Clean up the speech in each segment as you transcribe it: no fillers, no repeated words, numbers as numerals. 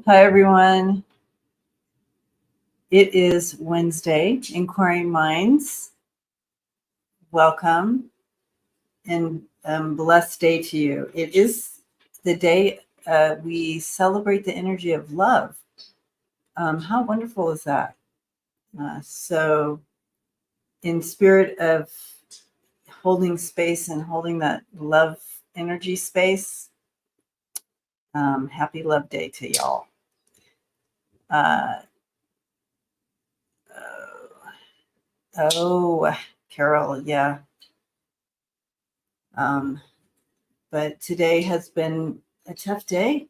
Hi, everyone. It is Wednesday, Inquiring Minds. Welcome and blessed day to you. It is the day we celebrate the energy of love. How wonderful is that? So, in spirit of holding space and holding that love energy space, happy Love Day to y'all. Carol, yeah. But today has been a tough day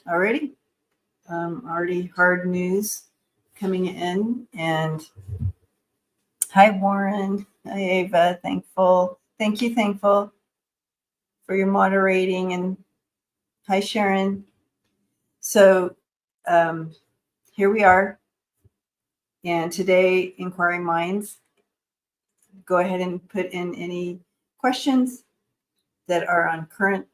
already. Already hard news coming in. And hi, Warren. Hi, Ava. Thankful. Thank you, Thankful, for your moderating. And hi, Sharon. So here we are. And today, Inquiring Minds, go ahead and put in any questions that are on current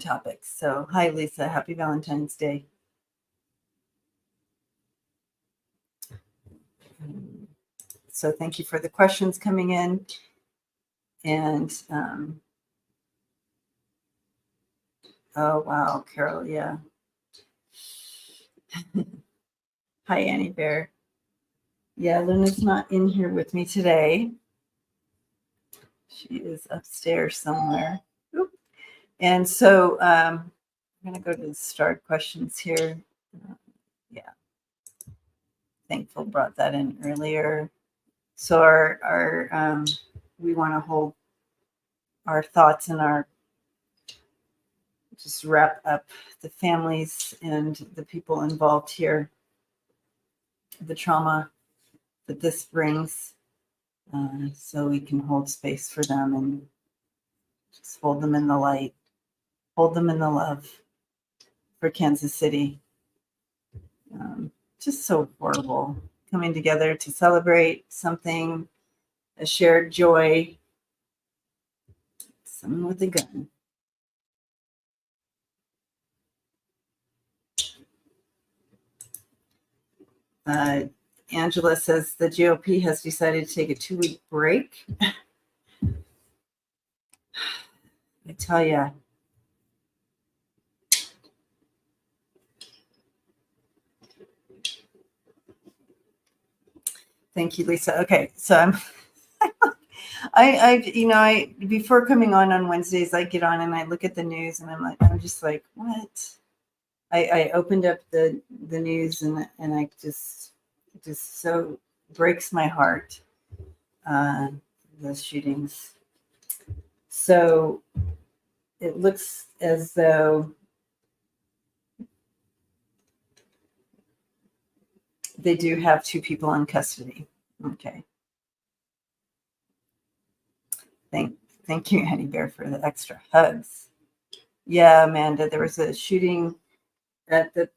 topics. So hi, Lisa. Happy Valentine's Day. So thank you for the questions coming in. And oh, wow, Carol, yeah. Hi, Annie Bear. Yeah, Luna's not in here with me today. She is upstairs somewhere. Oop. And so I'm going to go to the start questions here. Yeah. Thankful brought that in earlier. So our we want to hold our thoughts and our just wrap up the families and the people involved here, the trauma that this brings, so we can hold space for them and just hold them in the light, hold them in the love for Kansas City. Just so horrible coming together to celebrate something, a shared joy. Someone with a gun. Angela says the GOP has decided to take a 2-week break. I tell you. Thank you, Lisa. Okay, so I before coming on Wednesdays, I get on and I look at the news and I'm just like, what? I opened up the news and I just so breaks my heart, those shootings. So it looks as though they do have 2 people in custody. Okay. Thank you, Annie Bear, for the extra hugs. Yeah, Amanda, there was a shooting at the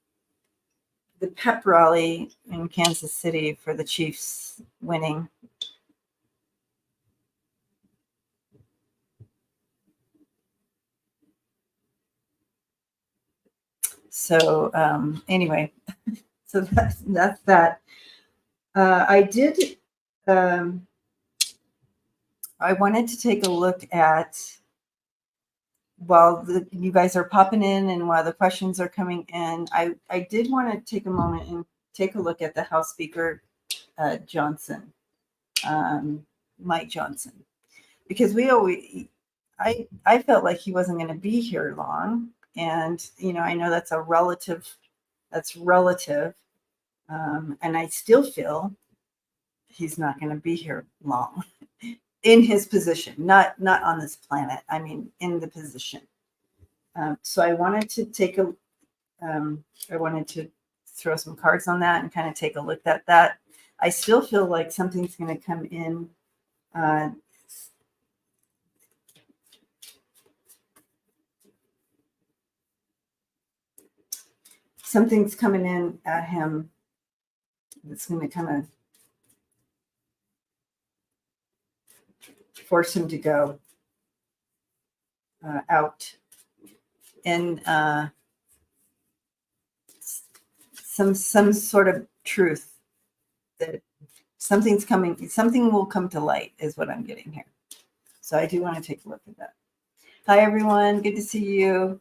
pep rally in Kansas City for the Chiefs winning. So anyway, so that's that. I did. I wanted to take a look at, while you guys are popping in and while the questions are coming in, I did want to take a moment and take a look at the House Speaker Johnson, Mike Johnson, because I felt like he wasn't going to be here long, and I know that's relative, and I still feel he's not going to be here long in his position, not on this planet. I mean, in the position. So I wanted to I wanted to throw some cards on that and kind of take a look at that. I still feel like something's going to come in. Something's coming in at him that's going to kind of force him to go out. And some sort of truth that something's coming, something will come to light is what I'm getting here. So I do want to take a look at that. Hi, everyone. Good to see you.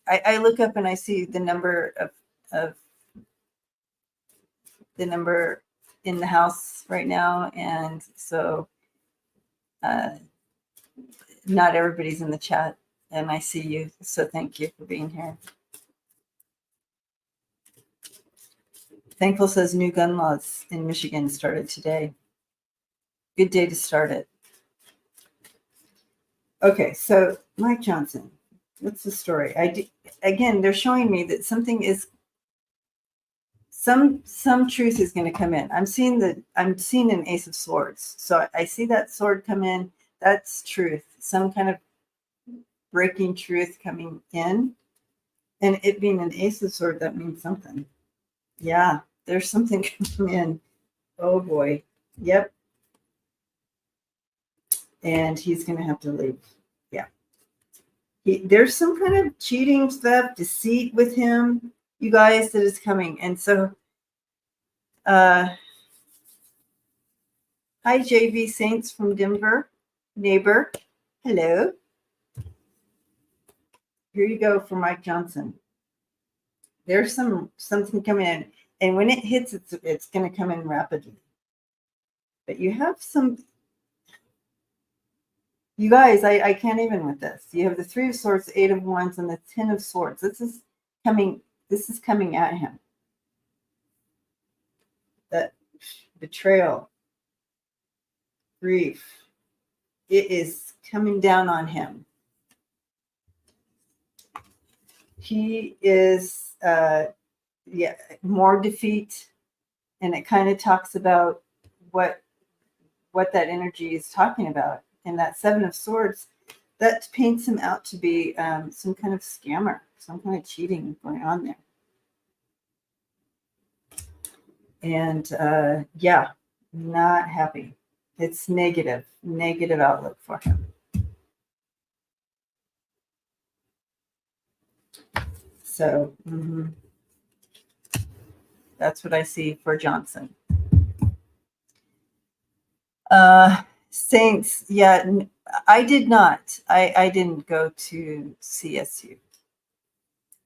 I look up and I see the number of the number in the house right now. And so not everybody's in the chat, and I see you. So thank you for being here. Thankful says new gun laws in Michigan started today. Good day to start it. Okay, so Mike Johnson, what's the story? Again, they're showing me that something is some truth is going to come in. I'm seeing an Ace of Swords. So I see that sword come in. That's truth. Some kind of breaking truth coming in. And it being an Ace of Swords, that means something. Yeah, there's something coming in. Oh boy. Yep. And he's going to have to leave. Yeah. There's some kind of cheating stuff, deceit with him, you guys, that is coming. And so, hi, JV Saints from Denver, neighbor. Hello. Here you go for Mike Johnson. There's something coming in. And when it hits, it's going to come in rapidly. But you have some... You guys, I can't even with this. You have the Three of Swords, Eight of Wands, and the Ten of Swords. This is coming at him. That betrayal, grief, it is coming down on him. He is, more defeat, and it kind of talks about what that energy is talking about. And that Seven of Swords, that paints him out to be some kind of scammer, some kind of cheating going on there. And yeah, not happy. It's negative outlook for him. So that's what I see for Johnson. Saints, yeah, I did not. I didn't go to CSU.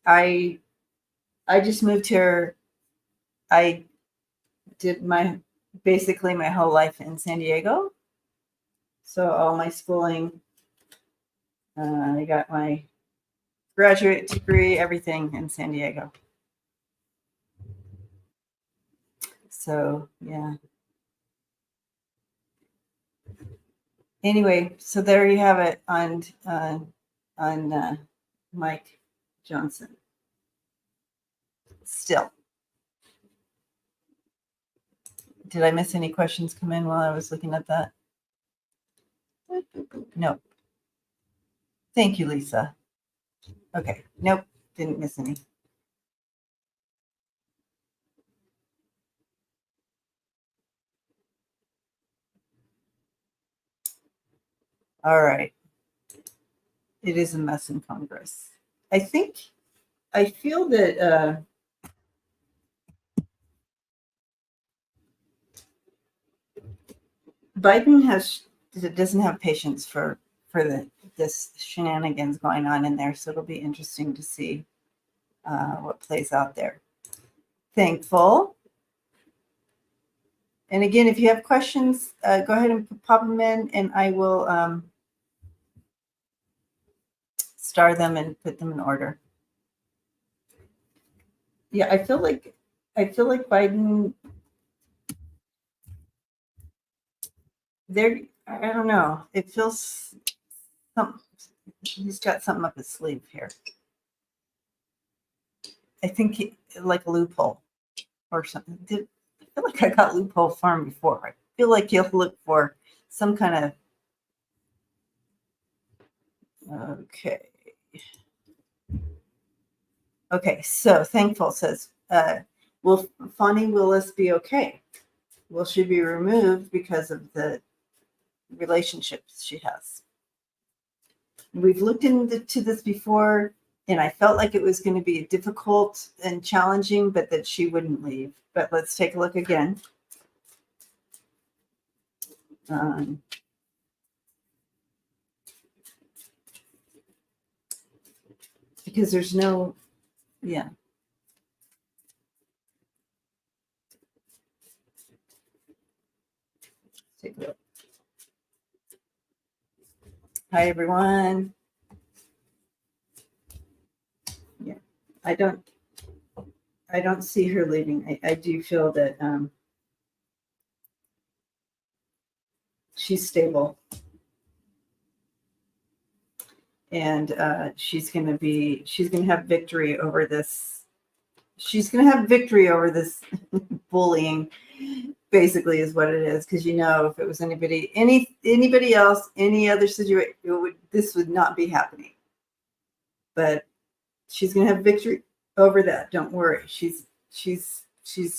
I just moved here. I did basically my whole life in San Diego. So all my schooling, I got my graduate degree, everything in San Diego. So yeah. Anyway, so there you have it on Mike Johnson. Still. Did I miss any questions come in while I was looking at that? No. Thank you, Lisa. Okay. Nope. Didn't miss any. All right. It is a mess in Congress. I feel that Biden doesn't have patience for this shenanigans going on in there. So it'll be interesting to see what plays out there. Thankful. And again, if you have questions, go ahead and pop them in, and I will star them and put them in order. Yeah, I feel like Biden. There, I don't know. It feels he's got something up his sleeve here. I think like a loophole or something. I feel like I got loophole farm before. I feel like he'll look for some kind of. Okay, so Thankful says, will Fani Willis be okay? Will she be removed because of the relationships she has? We've looked into this before, And I felt like it was going to be difficult and challenging, but that she wouldn't leave. But let's take a look again. Because there's no, yeah. Take a look. Hi, everyone. Yeah, I don't see her leaving. I do feel that she's stable, and she's going to have victory over this. She's going to have victory over this bullying, basically, is what it is. Because if it was anybody else, any other situation, this would not be happening. But she's going to have victory over that. Don't worry. She's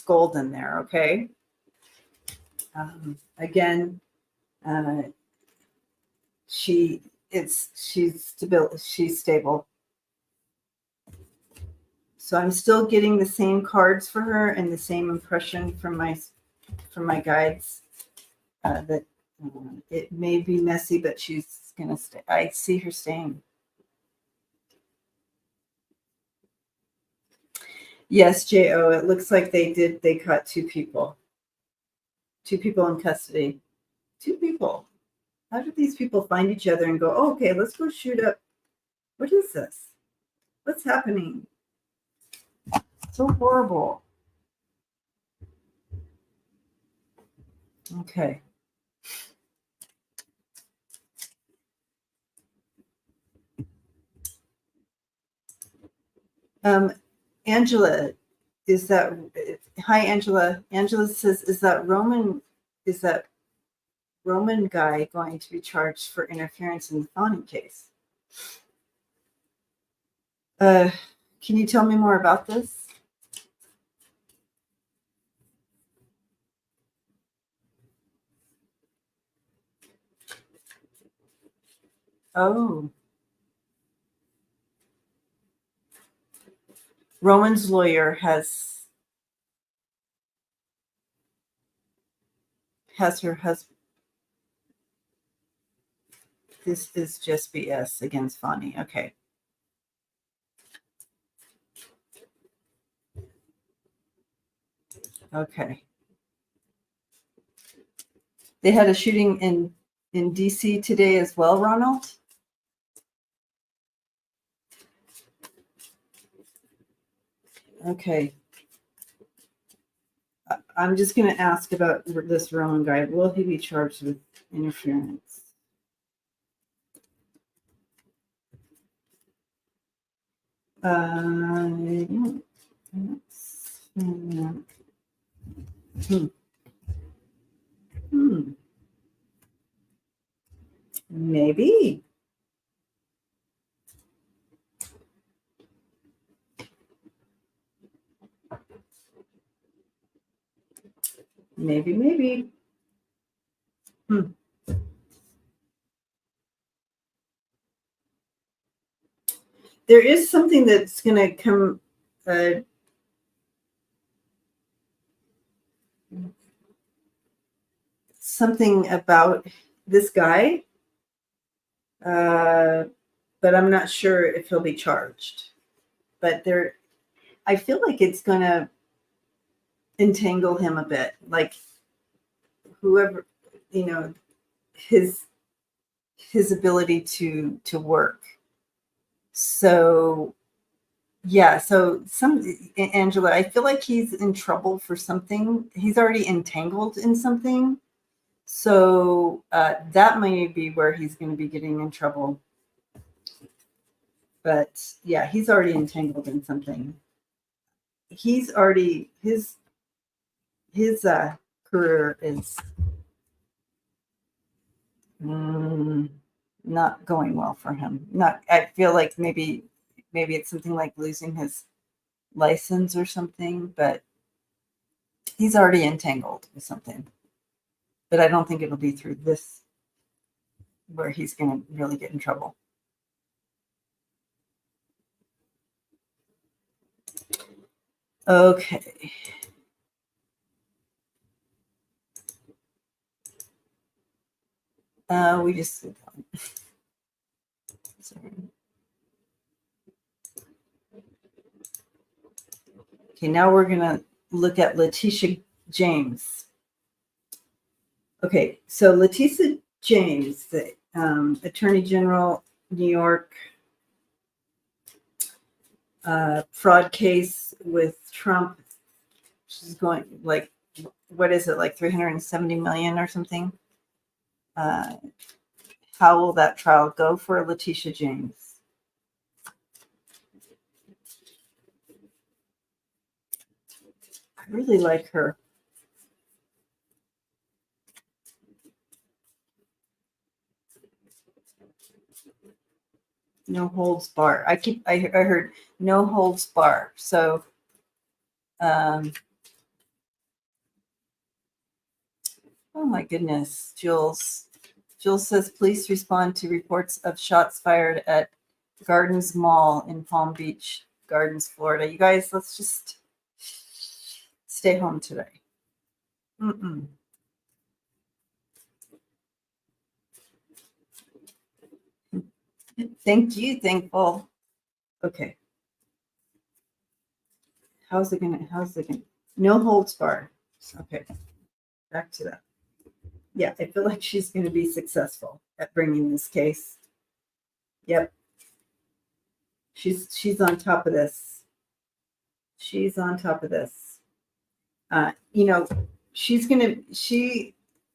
golden there. Okay. Again, she's stable. So I'm still getting the same cards for her and the same impression from my guides that it may be messy, but she's gonna stay. I see her staying. Yes, Jo. It looks like they caught two people in custody. Two people. How did these people find each other and go, oh, okay, let's go shoot up? What is this? What's happening? So horrible. Okay. Angela, hi, Angela. Angela says, is that Roman guy going to be charged for interference in the Fani case? Can you tell me more about this? Oh. Roman's lawyer has her husband. This is just BS against Fani. Okay. Okay. They had a shooting in DC today as well, Ronald? Okay. I'm just going to ask about this Roman guy. Will he be charged with interference? Maybe. Maybe. There is something that's going to come. Something about this guy, but I'm not sure if he'll be charged. But I feel like it's going to entangle him a bit, like whoever, his ability to work. So yeah, so Angela, I feel like he's in trouble for something. He's already entangled in something. So that may be where he's going to be getting in trouble. But yeah, he's already entangled in something. He's already his career is not going well for him. I feel like maybe it's something like losing his license or something, but he's already entangled with something. But I don't think it'll be through this where he's going to really get in trouble. Okay. We just. Sorry. Okay, now we're going to look at Leticia James. Okay, so Leticia James, the Attorney General, New York, fraud case with Trump. She's going like, what is it, like 370 million or something? How will that trial go for Leticia James? I really like her. No holds bar. I heard no holds bar. So, oh my goodness, Jules. Jules says, please respond to reports of shots fired at Gardens Mall in Palm Beach Gardens, Florida. You guys, let's just stay home today. Mm-mm. Thank you, thankful. Okay. How's it gonna? No holds bar. Okay. Back to that. Yeah, I feel like she's gonna be successful at bringing this case. Yep. She's on top of this. She's on top of this. You know,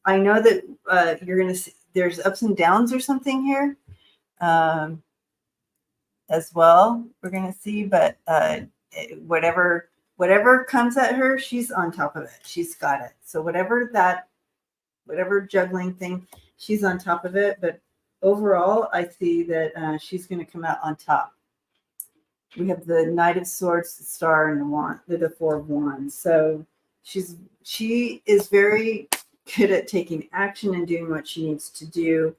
I know that you're gonna see there's ups and downs or something here. As well, we're gonna see, but whatever comes at her, she's on top of it. She's got it. So whatever juggling thing, she's on top of it. But overall, I see that she's going to come out on top. We have the Knight of Swords, the Star, and the Wand, the Four of Wands. So she is very good at taking action and doing what she needs to do.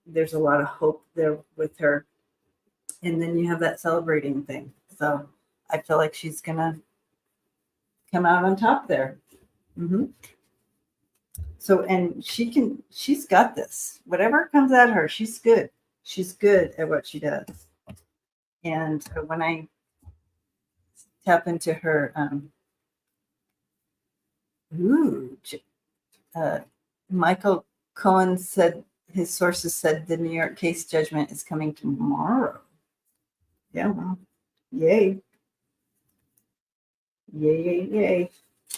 There's a lot of hope there with her. And then you have that celebrating thing. So I feel like she's going to come out on top there. Mm-hmm. So, and she's got this. Whatever comes at her, she's good. She's good at what she does. And when I tap into her, Michael Cohen said, his sources said the New York case judgment is coming tomorrow. Yeah, well, yay. Yay, yay, yay.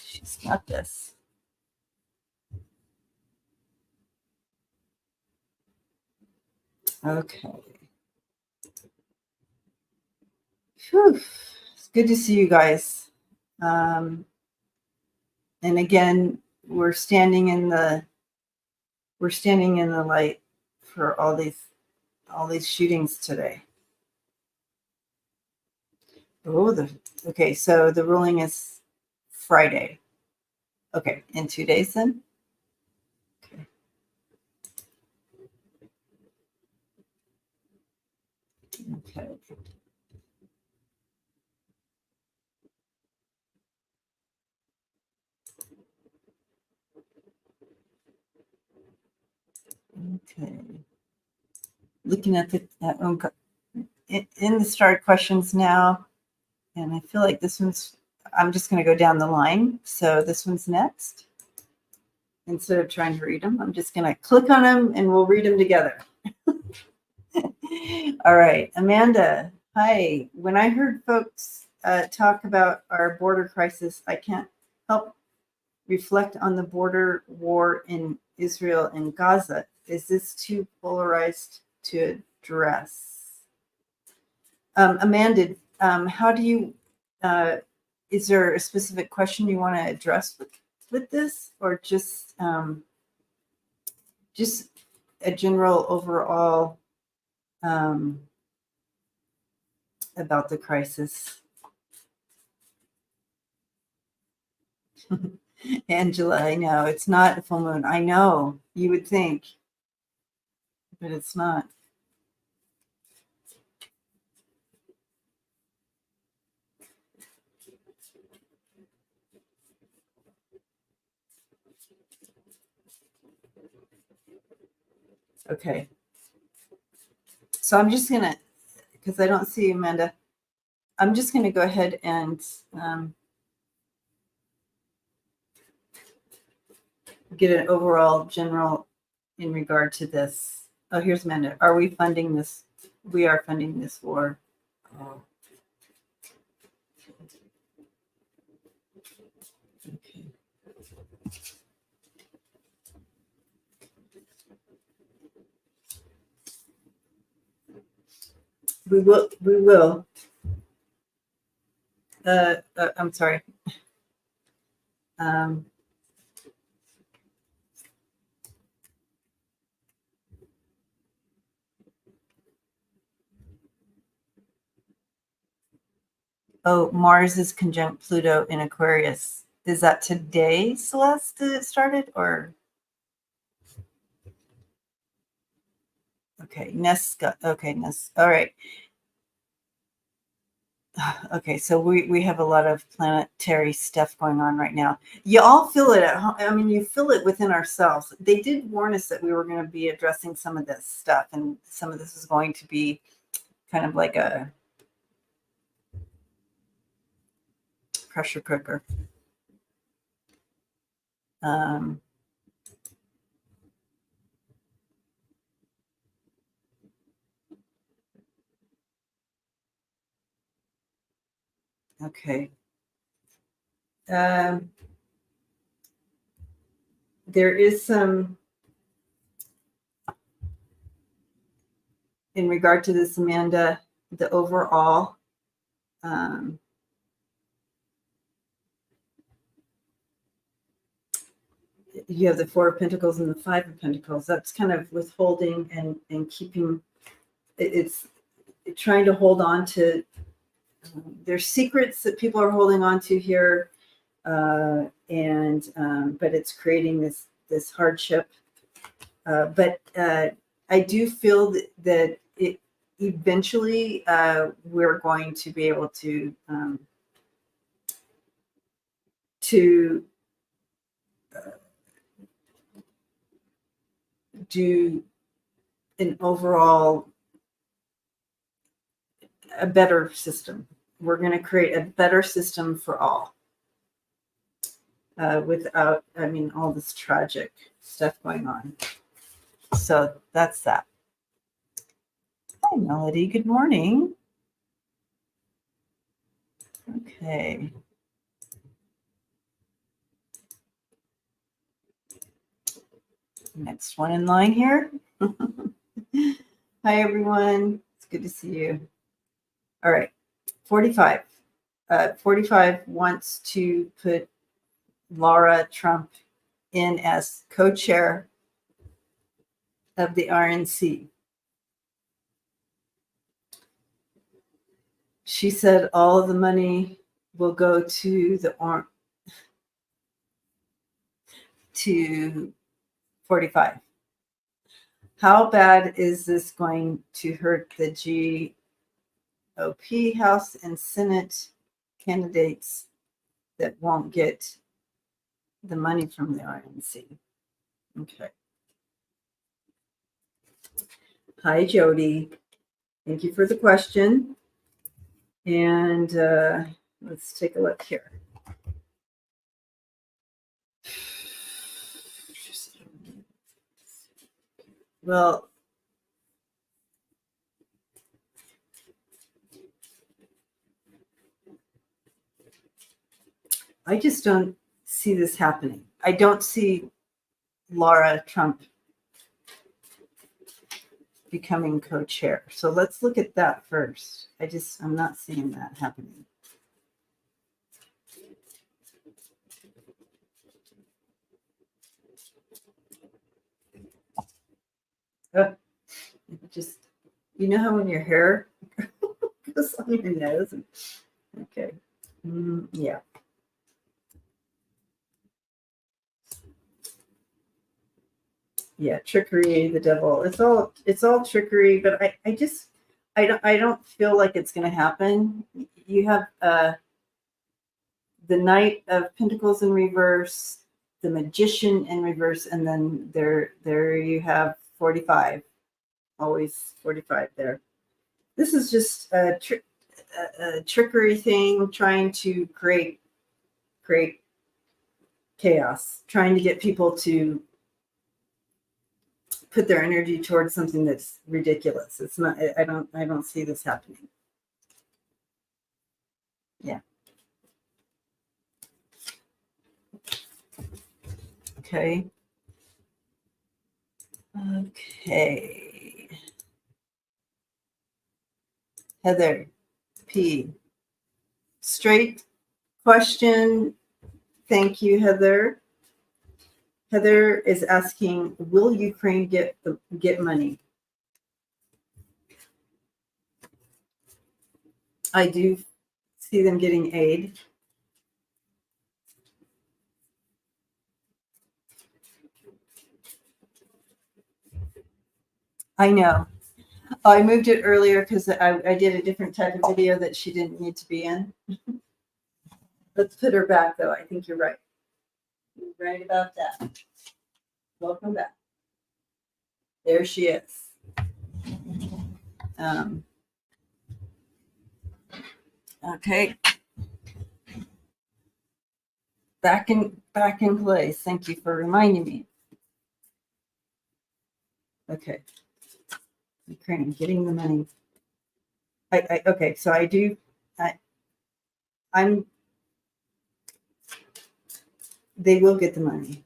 She's got this. Okay. Whew. It's good to see you guys. And again, we're standing in the light for all these shootings today. Oh, okay. So the ruling is Friday. Okay, in 2 days then. Okay. Okay. Okay. Looking at in the start questions now, and I feel like this one's. I'm just going to go down the line. So this one's next. Instead of trying to read them, I'm just going to click on them and we'll read them together. All right, Amanda. Hi. When I heard folks talk about our border crisis, I can't help reflect on the border war in Israel and Gaza. Is this too polarized to address? Amanda, how do you, is there a specific question you want to address with this, or just a general overall about the crisis? Angela, I know it's not a full moon. I know you would think, but it's not. Okay. So I'm just going to, because I don't see Amanda, I'm just going to go ahead and get an overall general in regard to this. Oh, here's Amanda. Are we funding this? We are funding this war. Oh. Okay. We will. I'm sorry. Oh, Mars is conjunct Pluto in Aquarius. Is that today, Celeste, that it started, or? Okay, Ness got, okay, Ness. All right. Okay, so we have a lot of planetary stuff going on right now. You all feel it at home. I mean, you feel it within ourselves. They did warn us that we were going to be addressing some of this stuff, and some of this is going to be kind of like a pressure cooker. Okay. There is some, in regard to this, Amanda, the overall, you have the Four of Pentacles and the Five of Pentacles. That's kind of withholding and keeping, it's trying to hold on to, there's secrets that people are holding on to here, but it's creating this hardship. But I do feel that it eventually we're going to be able to do an overall a better system. We're going to create a better system for all without, I mean, all this tragic stuff going on. So that's that. Hi, Melody. Good morning. Okay. Next one in line here. Hi, everyone. It's good to see you. All right. 45. 45 wants to put Laura Trump in as co-chair of the RNC. She said all of the money will go to to 45. How bad is this going to hurt the GOP House and Senate candidates that won't get the money from the RNC? Okay. Hi, Jody. Thank you for the question. And let's take a look here. Well, I just don't see this happening. I don't see Laura Trump becoming co-chair. So let's look at that first. I'm not seeing that happening. Just, you know how when your hair goes on your nose? Okay. Yeah. Yeah, trickery, the devil. It's all trickery, but I don't feel like it's going to happen. You have the Knight of Pentacles in reverse, the Magician in reverse, and then there you have 45. Always 45 there. This is just a trickery thing, trying to create chaos, trying to get people to put their energy towards something that's ridiculous. It's not. I don't see this happening. Yeah. Okay. Okay. Heather P. Straight question. Thank you, Heather. Heather is asking, will Ukraine get money? I do see them getting aid. I know. I moved it earlier because I did a different type of video that she didn't need to be in. Let's put her back, though. I think you're right. You're right about that. Welcome back. There she is. Okay. Back in place. Thank you for reminding me. Okay. Ukraine getting the money. Okay, so they will get the money.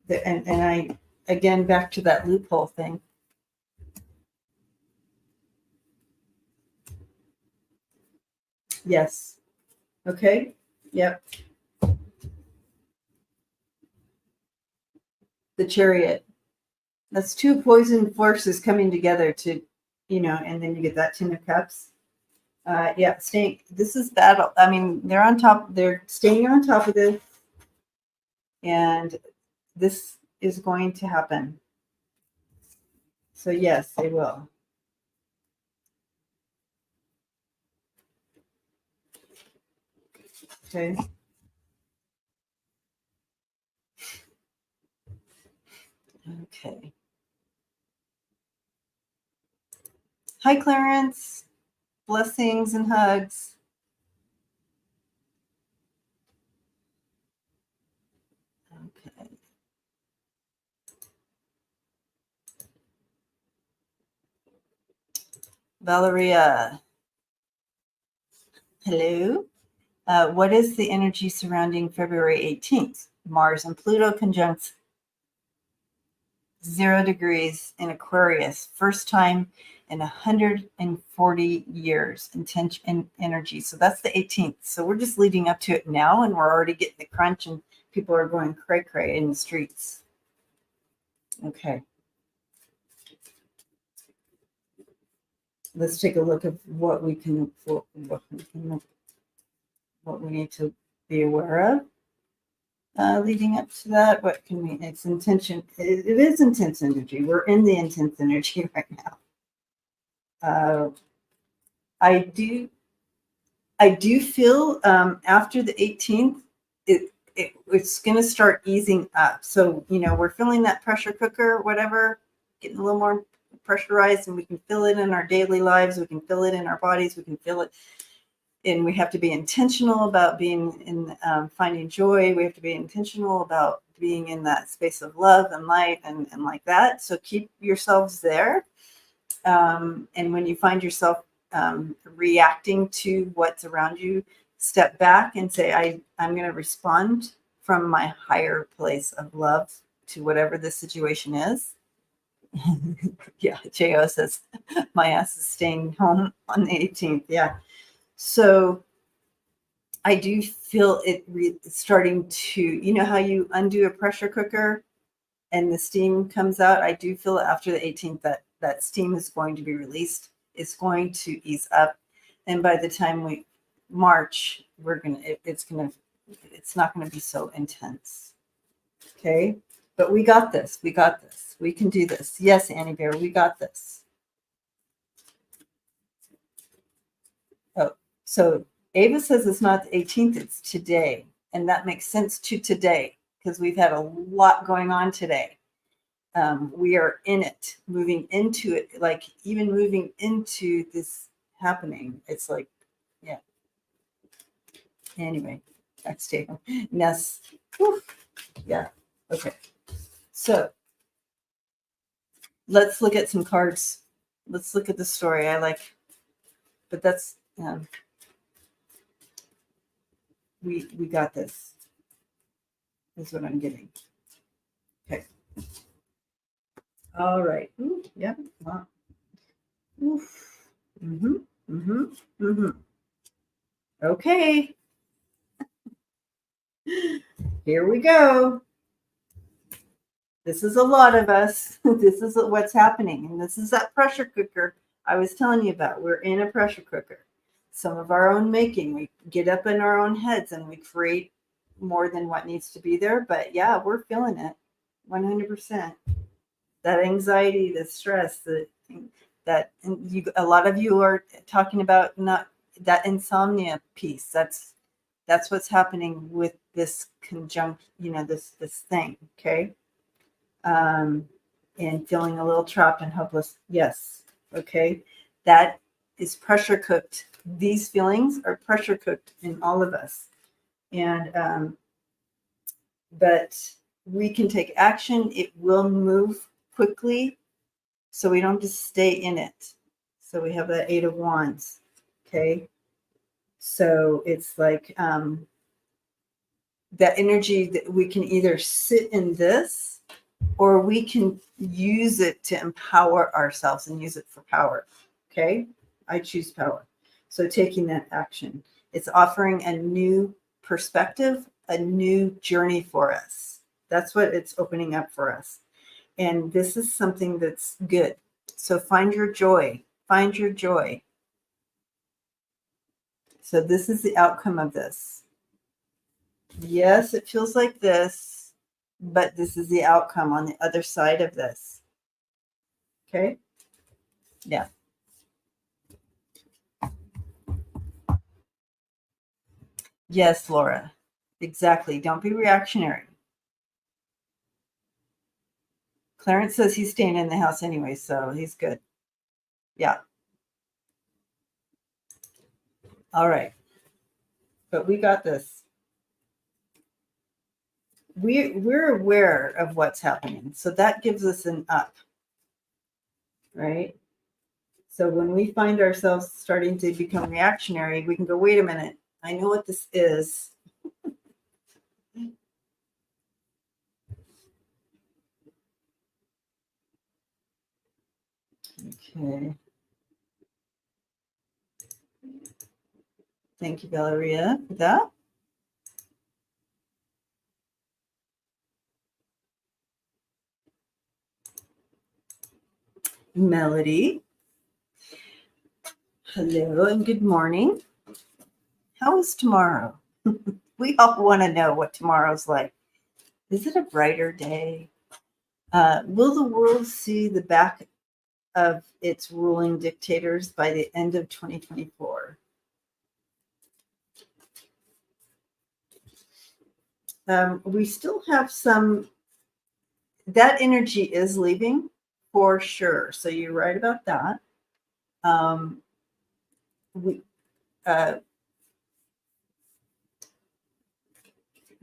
And I, again, back to that loophole thing. Yes. Okay. Yep. The Chariot. That's two poison forces coming together to, and then you get that Ten of Cups. Yeah, this is battle. I mean, they're staying on top of this, and this is going to happen. So yes, they will. Okay. Okay. Hi, Clarence. Blessings and hugs. Okay. Valeria. Hello. What is the energy surrounding February 18th? Mars and Pluto conjunct 0 degrees in Aquarius. First time in 140 years in energy. So that's the 18th. So we're just leading up to it now, and we're already getting the crunch, and people are going cray-cray in the streets. Okay. Let's take a look at what we need to be aware of leading up to that. What can we? It's intention. It is intense energy. We're in the intense energy right now. I do feel after the 18th, it's going to start easing up. So we're feeling that pressure cooker, whatever, getting a little more pressurized, and we can feel it in our daily lives. We can feel it in our bodies. We can feel it. And we have to be intentional about being in finding joy. We have to be intentional about being in that space of love and light and like that. So keep yourselves there. And when you find yourself reacting to what's around you, step back and say, I'm going to respond from my higher place of love to whatever the situation is. Yeah, J.O. says, my ass is staying home on the 18th. Yeah. So I do feel it starting to, how you undo a pressure cooker and the steam comes out. I do feel after the 18th that steam is going to be released. It's going to ease up. And by the time we March, it's not going to be so intense. Okay. But we got this. We got this. We can do this. Yes, Annie Bear, we got this. So Ava says it's not the 18th, it's today. And that makes sense to today because we've had a lot going on today. We are in it, moving into it, like even moving into this happening. It's like, yeah. Anyway, that's Tatum. Ness. Whew. Yeah. Okay. So let's look at some cards. Let's look at the story. But that's we got this. Is what I'm getting. Okay. All right. Ooh, yeah. Wow. Oof. Mm-hmm. Mm-hmm. Mm-hmm. Okay. Here we go. This is a lot of us. This is what's happening. And this is that pressure cooker I was telling you about. We're in a pressure cooker. Some of our own making. We get up in our own heads and we create more than what needs to be there. But yeah, we're feeling it 100%. That anxiety, the stress, a lot of you are talking about not that insomnia piece. That's what's happening with this conjunct, this thing. Okay. And feeling a little trapped and helpless. Yes. Okay. That is pressure cooked. These feelings are pressure cooked in all of us. And, but we can take action. It will move quickly. So we don't just stay in it. So we have that 8 of Wands. Okay. So it's like, that energy that we can either sit in this or we can use it to empower ourselves and use it for power. Okay. I choose power. So taking that action, it's offering a new perspective, a new journey for us. That's what it's opening up for us. And this is something that's good. So find your joy. Find your joy. So this is the outcome of this. Yes, it feels like this, but this is the outcome on the other side of this. Okay? Yeah. Yes, Laura. Exactly. Don't be reactionary. Clarence says he's staying in the house anyway, so he's good. Yeah. All right. But we got this. We're aware of what's happening. So that gives us an up. Right? So when we find ourselves starting to become reactionary, we can go, wait a minute. I know what this is. Okay. Thank you, Valeria, for that. Melody. Hello and good morning. How is tomorrow? We all want to know what tomorrow's like. Is it a brighter day? Will the world see the back of its ruling dictators by the end of 2024? We still have some, that energy is leaving for sure. So you're right about that.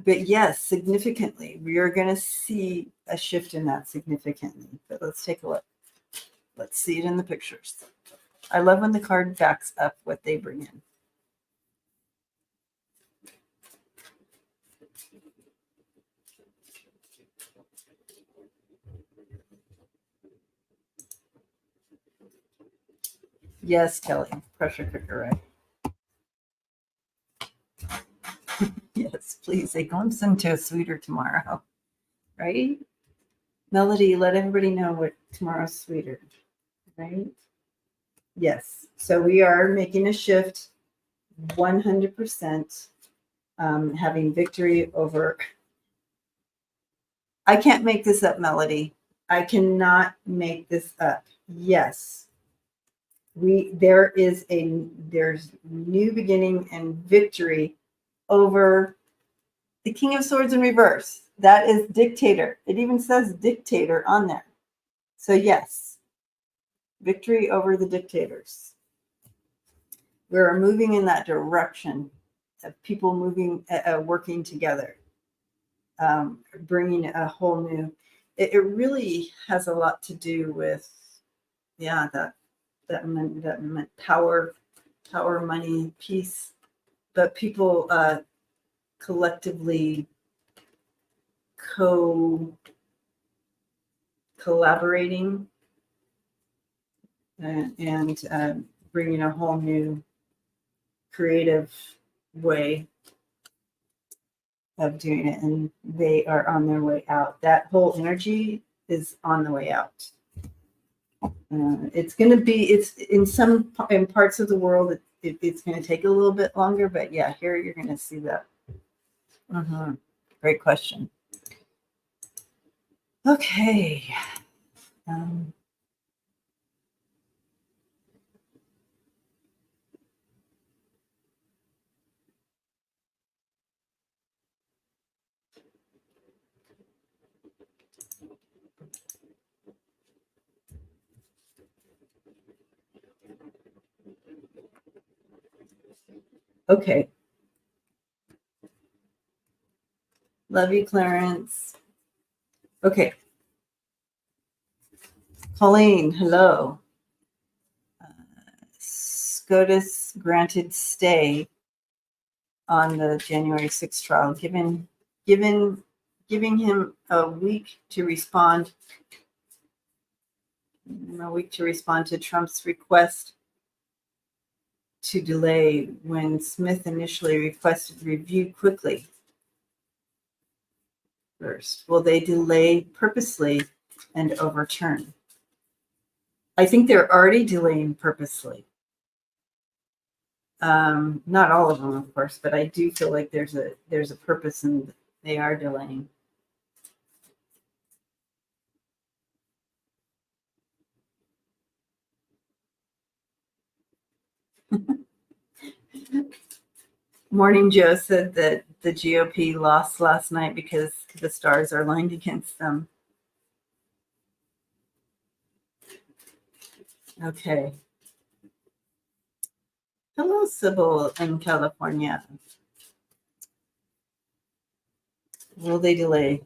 But yes, significantly, we are going to see a shift in that significantly. But let's take a look. Let's see it in the pictures. I love when the card backs up what they bring in. Yes, Kelly, pressure cooker, right? Yes, please. A glimpse into a sweeter tomorrow, right? Melody, let everybody know what tomorrow's sweeter, right? Yes. So we are making a shift 100%, having victory over. I can't make this up, Melody. I cannot make this up. Yes. there's new beginning and victory over the King of Swords in reverse. That is dictator. It even says dictator on there. So yes, victory over the dictators. We're moving in that direction of people moving, working together, bringing a whole new. It really has a lot to do with, that meant power, money, peace, but people collectively collaborating and bringing a whole new creative way of doing it, and they are on their way out. That whole energy is on the way out. It's going to be, it's in parts of the world, it's going to take a little bit longer, but yeah, here you're going to see that. Great question. Okay. Okay. Love you, Clarence. Okay. Colleen, hello. SCOTUS granted stay on the January 6th trial, giving him a week to respond to Trump's request to delay when Smith initially requested review quickly. First, will they delay purposely and overturn? I think they're already delaying purposely. Not all of them, of course, but I do feel like there's a purpose, and they are delaying. Morning Joe said that the GOP lost last night because the stars are lined against them. Okay. Hello, Sybil in California. Will they delay?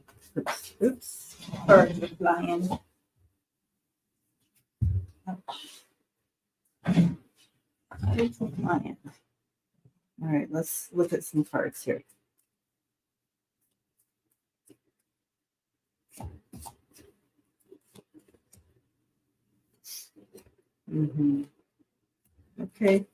Oops. Cards are flying. Cards are flying. All right, let's look at some cards here. Okay.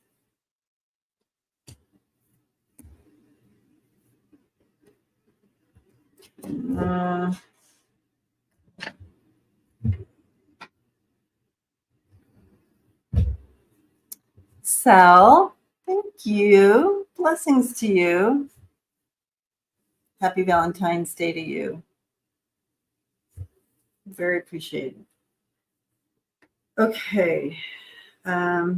Sal, thank you. Blessings to you. Happy Valentine's Day to you. Very appreciated. Okay. I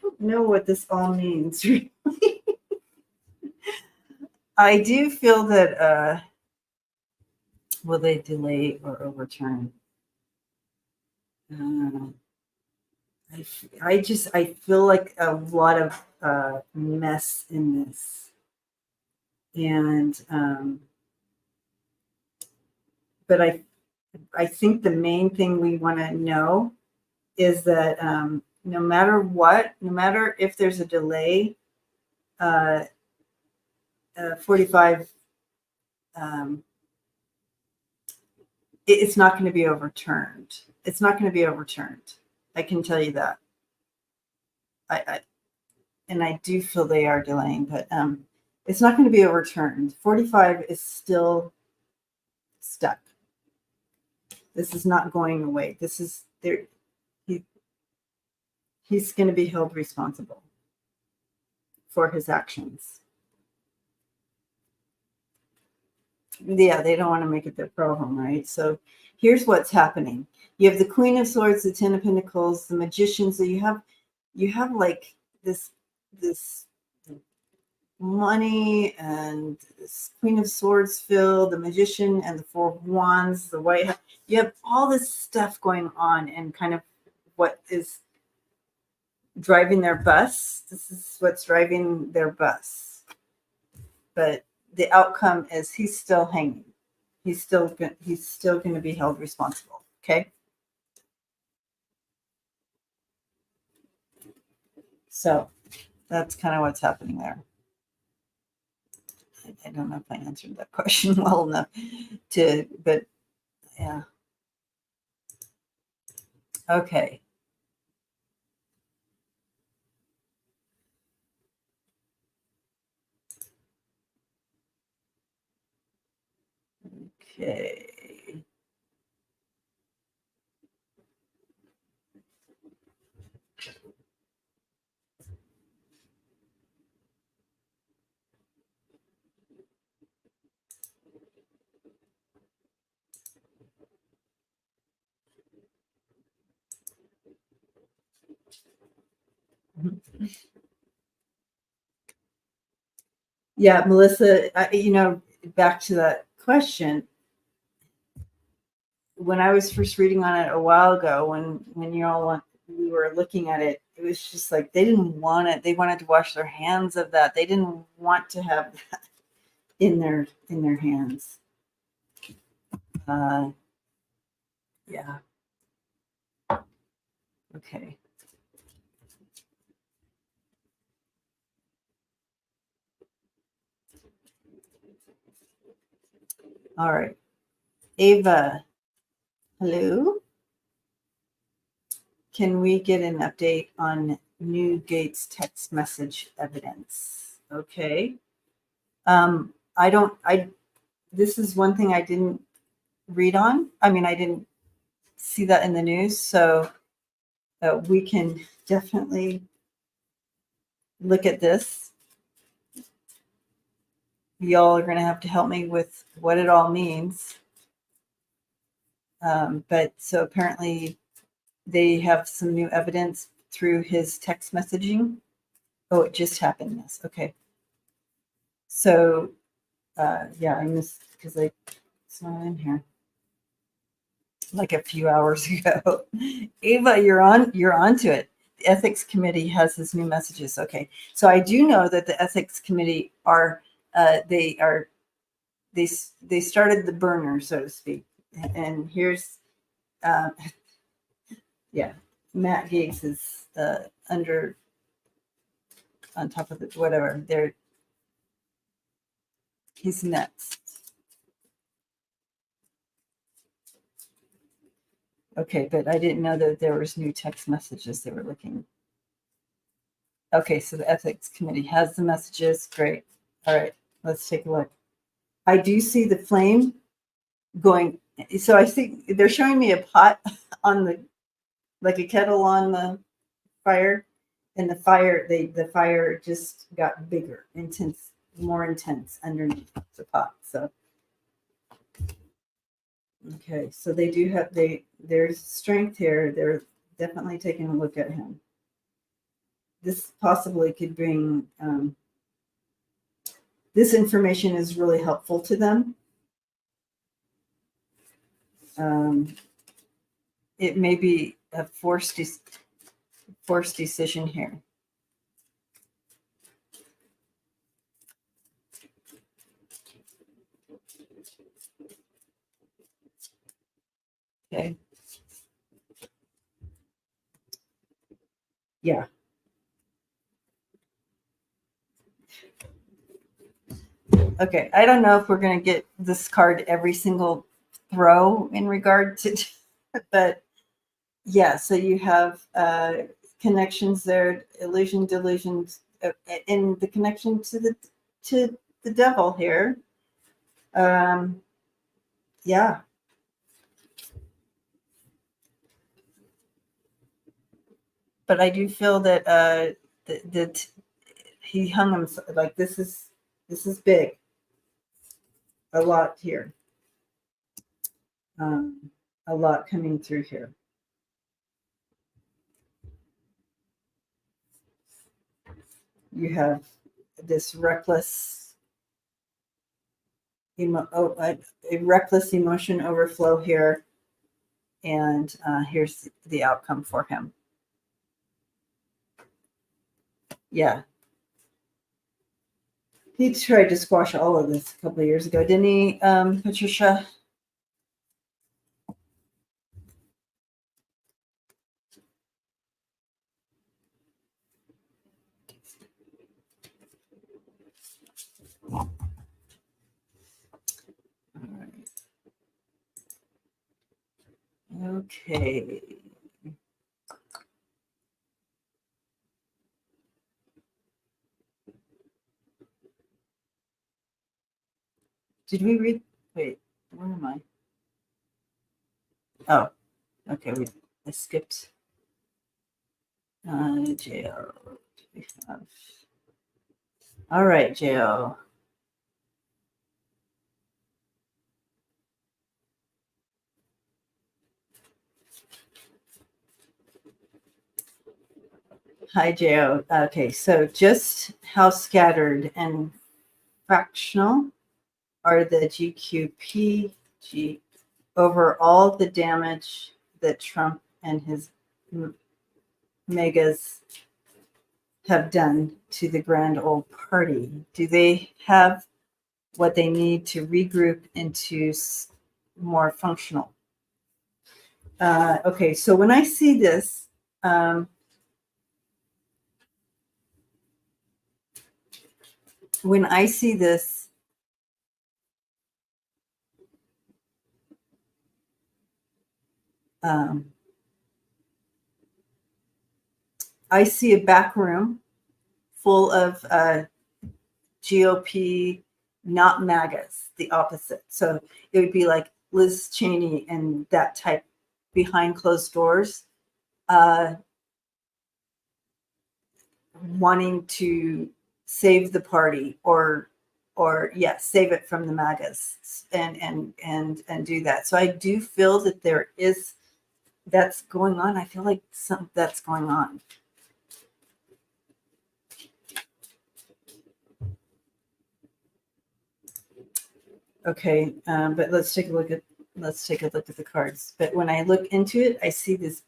don't know what this all means, really. I do feel that will they delay or overturn? I feel like a lot of mess in this, and but I think the main thing we want to know is that no matter what, no matter if there's a delay, 45, it's not going to be overturned. It's not going to be overturned. I can tell you that. And I do feel they are delaying, but it's not going to be overturned. 45 is still stuck. This is not going away. This is there. he's going to be held responsible for his actions. Yeah, they don't want to make it their problem, right? So here's what's happening. You have the Queen of Swords, the Ten of Pentacles, the Magician. So you have like this money and this Queen of Swords filled, the Magician and the Four of Wands, the White House. You have all this stuff going on, and kind of what is driving their bus. This is what's driving their bus. But the outcome is he's still hanging. He's still going to be held responsible. Okay. So that's kind of what's happening there. I don't know if I answered that question well enough but yeah. Okay. Okay. Yeah, Melissa, back to that question. When I was first reading on it a while ago, when we were looking at it, it was just like they didn't want it. They wanted to wash their hands of that. They didn't want to have that in their hands. Yeah. Okay. All right. Ava, hello. Can we get an update on new Gaetz text message evidence? Okay. This is one thing I didn't read on. I mean, I didn't see that in the news. So we can definitely look at this. Y'all are going to have to help me with what it all means. But so apparently they have some new evidence through his text messaging. Oh, it just happened. Yes. Okay. So, yeah, I missed because it's not in here. Like a few hours ago. Ava, you're onto it. The ethics committee has his new messages. Okay. So I do know that the ethics committee they started the burner, so to speak. And here's, yeah, Matt Gaetz is on top of it, whatever. He's next. Okay, but I didn't know that there was new text messages they were looking. Okay, so the ethics committee has the messages. Great. All right, let's take a look. I do see the flame going. So I think they're showing me a pot like a kettle on the fire, and the fire just got bigger, more intense underneath the pot. So okay, so they do have there's strength here. They're definitely taking a look at him. This possibly could bring this information is really helpful to them. It may be a forced decision here. Okay. Yeah. Okay. I don't know if we're going to get this card every single throw in regard to, but yeah. So you have connections there, illusion, delusions, and the connection to the devil here. Yeah. but I do feel that that he hung himself. Like this is big. A lot here. A lot coming through here. You have this reckless, a reckless emotion overflow here, and here's the outcome for him. Yeah, he tried to squash all of this a couple of years ago, didn't he, Patricia? All right. Okay. Did we read? Wait, where am I? Oh, okay. I skipped. JO. We have. All right, JO. Hi, JO. Okay, so just how scattered and fractional are the GQPG over all the damage that Trump and his megas have done to the grand old party? Do they have what they need to regroup into more functional? Okay, so when I see this, when I see this, I see a back room full of GOP, not MAGAs, the opposite. So it would be like Liz Cheney and that type behind closed doors, wanting to save the party or save it from the MAGAs and do that. So I do feel that there is that's going on. I feel like that's going on. Okay, but let's take a look at the cards. But when I look into it, I see this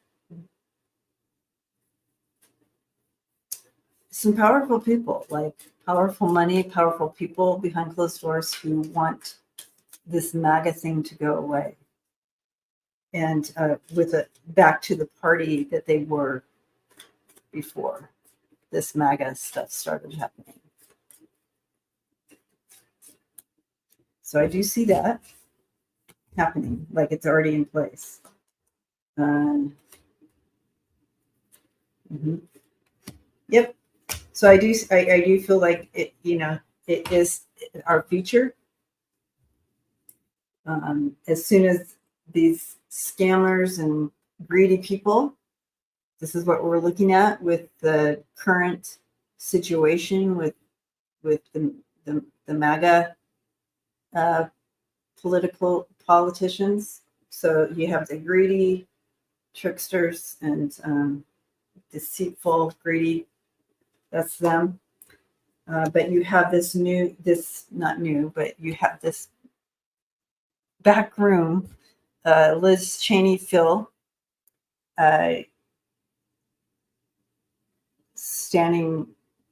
some powerful people, like powerful money, powerful people behind closed doors who want this MAGA thing to go away, and with it back to the party that they were before this MAGA stuff started happening. So I do see that happening, like it's already in place. Mm-hmm. Yep. So I do feel like it. It is our future. As soon as these scammers and greedy people, this is what we're looking at with the current situation with the MAGA politicians. So you have the greedy tricksters and deceitful, greedy. That's them. But you have not new, but you have this back room, Liz Cheney, Phil, standing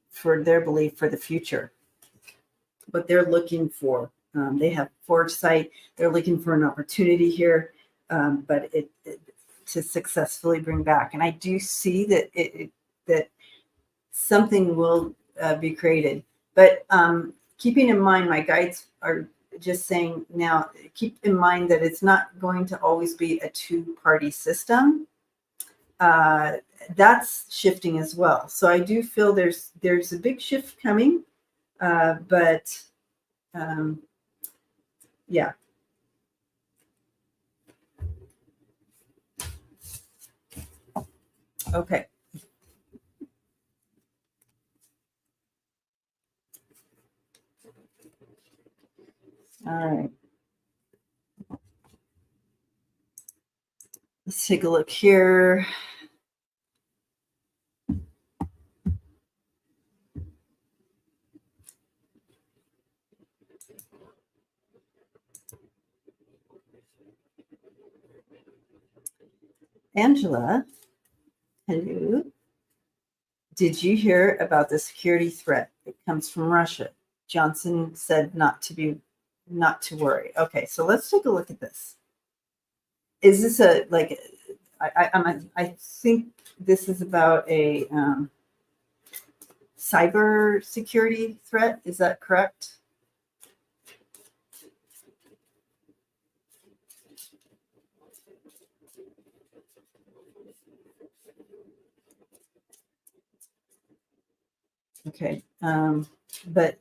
for their belief for the future. What they're looking for. They have foresight. They're looking for an opportunity here, but it to successfully bring back. And I do see that that something will be created. But keeping in mind, my guides are just saying now, keep in mind that it's not going to always be a two-party system. That's shifting as well. So I do feel there's a big shift coming, but yeah. Okay. All right. Let's take a look here. Angela, hello. Did you hear about the security threat? It comes from Russia. Johnson said not to worry. Okay, so let's take a look at this. Is this I think this is about a cyber security threat. Is that correct? Okay, but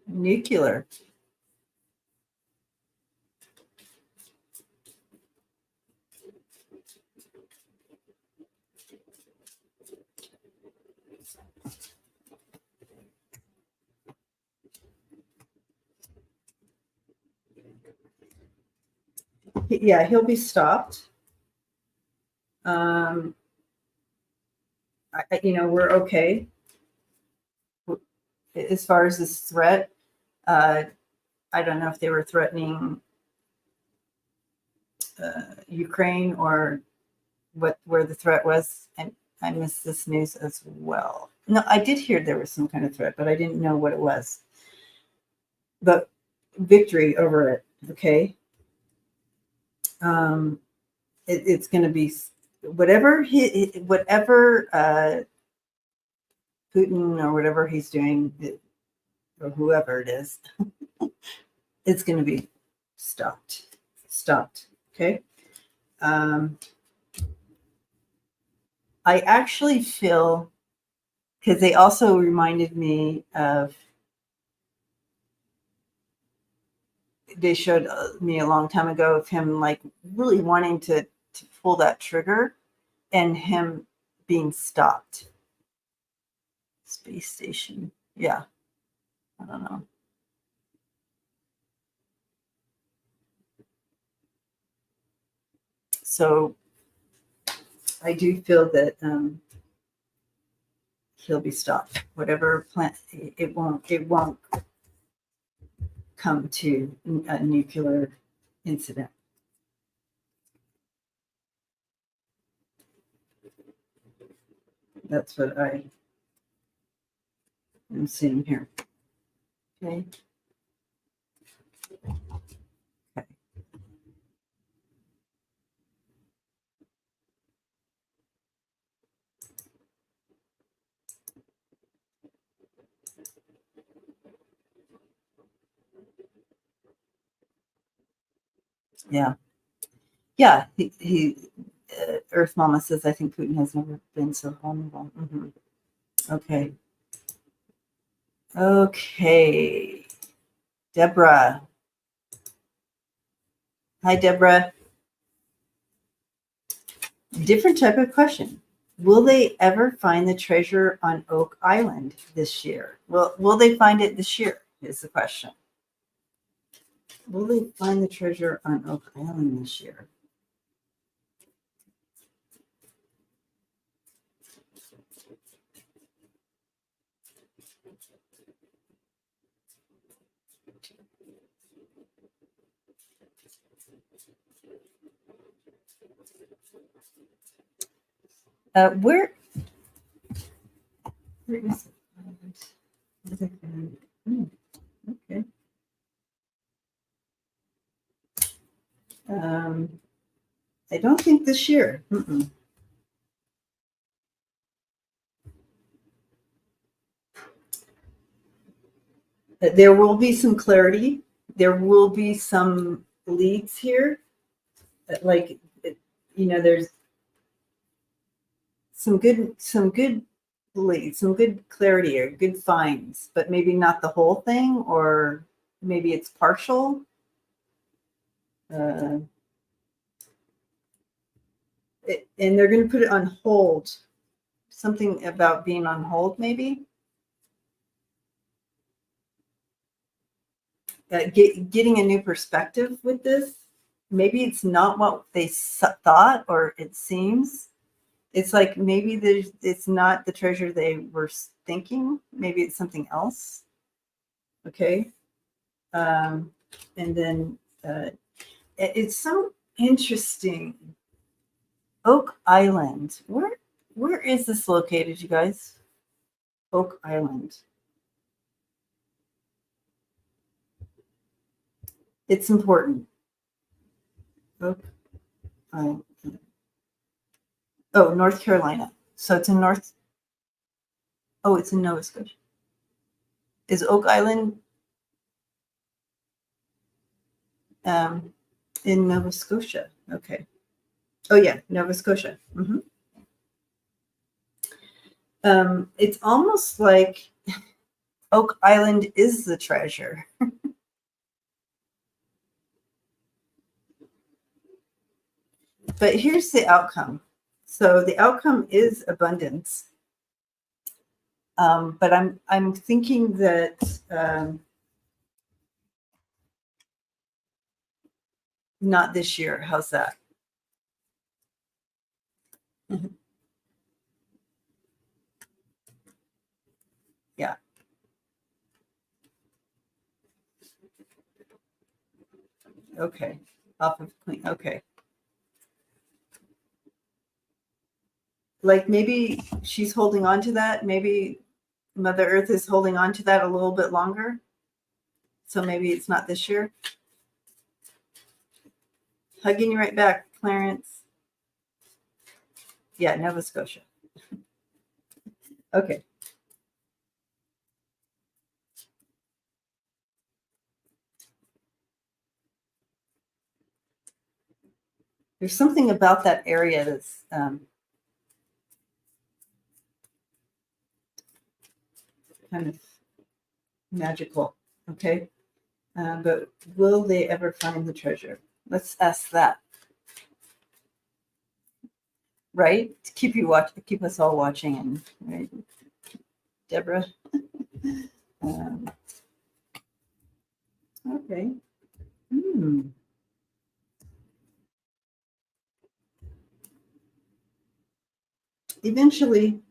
nuclear. Yeah, he'll be stopped. We're okay as far as this threat. I don't know if they were threatening Ukraine or where the threat was, and I missed this news as well. No, I did hear there was some kind of threat, but I didn't know what it was. But victory over it, okay? It's going to be whatever Putin or whatever he's doing, or whoever it is, it's going to be stopped. Okay. I actually feel, because they also reminded me of, they showed me a long time ago of him like really wanting to pull that trigger and him being stopped. Space station. Yeah. I don't know. So I do feel that he'll be stopped. Whatever plan, it won't come to a nuclear incident. That's what I am seeing here. Okay. Okay. Yeah. Yeah. He Earth Mama says, I think Putin has never been so vulnerable. Mm-hmm. Okay. Okay. Deborah. Hi, Deborah. Different type of question. Will they ever find the treasure on Oak Island this year? Will they find it this year is the question. Will they find the treasure on Oak Island this year? Where is it? Okay. I don't think this year. Mm-mm. There will be some clarity. There will be some leads here. Like, there's some good leads, some good clarity or good finds, but maybe not the whole thing, or maybe it's partial. Uh, and they're going to put it on hold. Something about being on hold, maybe. Getting a new perspective with this. Maybe it's not what they thought, or it seems. It's like maybe it's not the treasure they were thinking. Maybe it's something else. Okay. And then it's so interesting. Oak Island. Where is this located, you guys? Oak Island. It's important. Oak Island. Oh, North Carolina. So it's in North. Oh, it's in Nova Scotia. Is Oak Island in Nova Scotia? Okay. Oh yeah, Nova Scotia. Mm-hmm. It's almost like Oak Island is the treasure. But here's the outcome. So the outcome is abundance. But I'm thinking that not this year. How's that? Mm-hmm. Yeah. Okay. Off of Queen. Okay. Like maybe she's holding on to that. Maybe Mother Earth is holding on to that a little bit longer. So maybe it's not this year. Hugging you right back, Clarence. Yeah, Nova Scotia. Okay. There's something about that area that's kind of magical. Okay. But will they ever find the treasure? Let's ask that. Right? To keep us all watching, and right, Deborah. Okay. Eventually,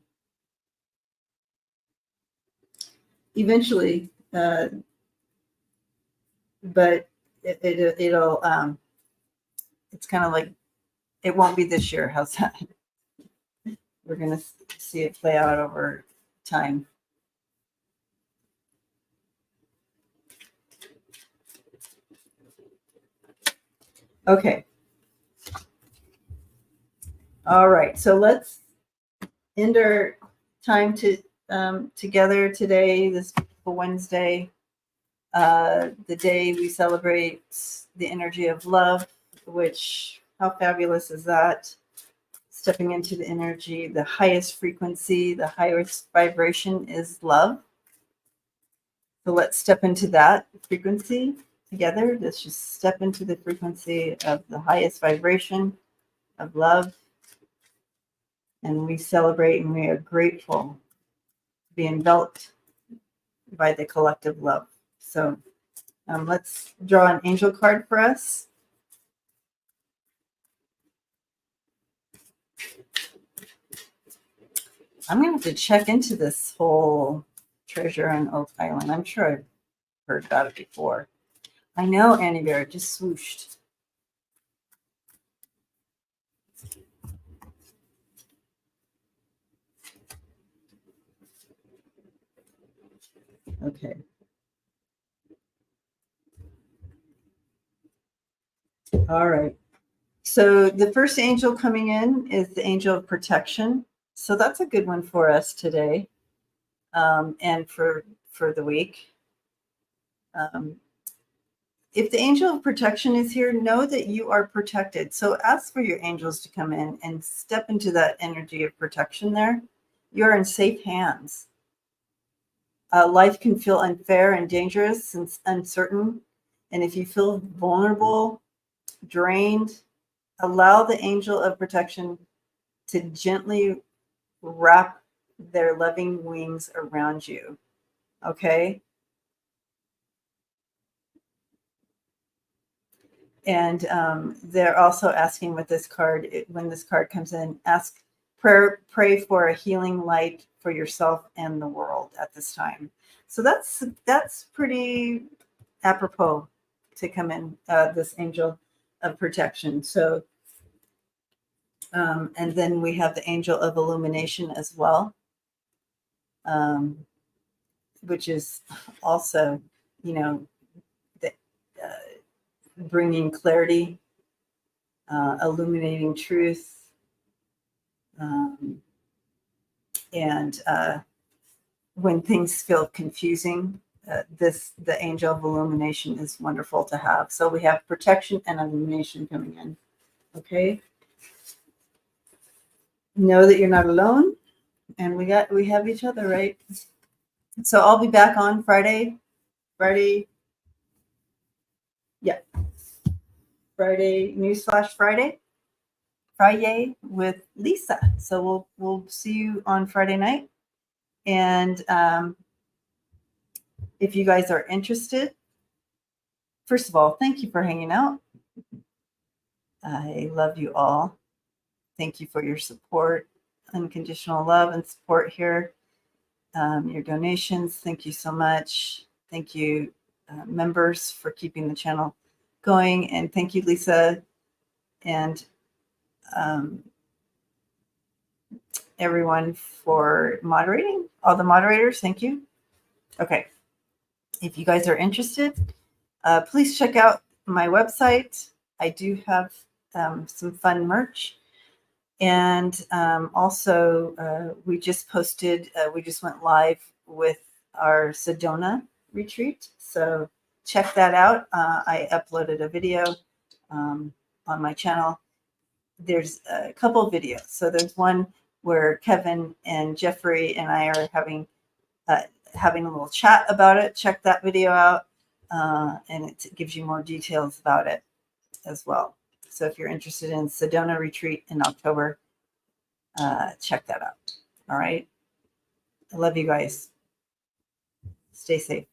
but it'll it's kind of like it won't be this year. How's that? We're gonna see it play out over time. Okay. All right. So let's end our time together today, this Wednesday, the day we celebrate the energy of love, which, how fabulous is that? Stepping into the energy, the highest frequency, the highest vibration is love. So let's step into that frequency together. Let's just step into the frequency of the highest vibration of love. And we celebrate and we are grateful to be enveloped by the collective love. So let's draw an angel card for us. I'm going to have to check into this whole treasure on Oak Island. I'm sure I've heard about it before. I know, Annie Bear, it just swooshed. Okay. All right. So the first angel coming in is the angel of protection. So that's a good one for us today, and for the week. If the angel of protection is here, know that you are protected. So ask for your angels to come in and step into that energy of protection there. You're in safe hands. Life can feel unfair and dangerous and uncertain. And if you feel vulnerable, drained, allow the angel of protection to gently wrap their loving wings around you. Okay. And they're also asking with this card, when this card comes in, pray for a healing light for yourself and the world at this time. So that's pretty apropos to come in, this angel of protection. So, and then we have the angel of illumination as well, which is also, the, bringing clarity, illuminating truth, and when things feel confusing, the angel of illumination is wonderful to have. So we have protection and illumination coming in. Okay. Know that you're not alone, and we have each other, right? So I'll be back on Friday. Yeah. Friday, Newsflash Friday with Lisa. So we'll see you on Friday night. And if you guys are interested, first of all, thank you for hanging out. I love you all. Thank you for your support, unconditional love and support here. Your donations, thank you so much. Thank you, members, for keeping the channel going. And thank you, Lisa, and everyone for moderating. All the moderators, thank you. Okay. If you guys are interested, please check out my website. I do have some fun merch. And also, we just went live with our Sedona retreat. So check that out. I uploaded a video on my channel. There's a couple of videos. So there's one where Kevin and Jeffrey and I are having a little chat about it. Check that video out. And it gives you more details about it as well. So if you're interested in Sedona retreat in October, check that out. All right. I love you guys. Stay safe.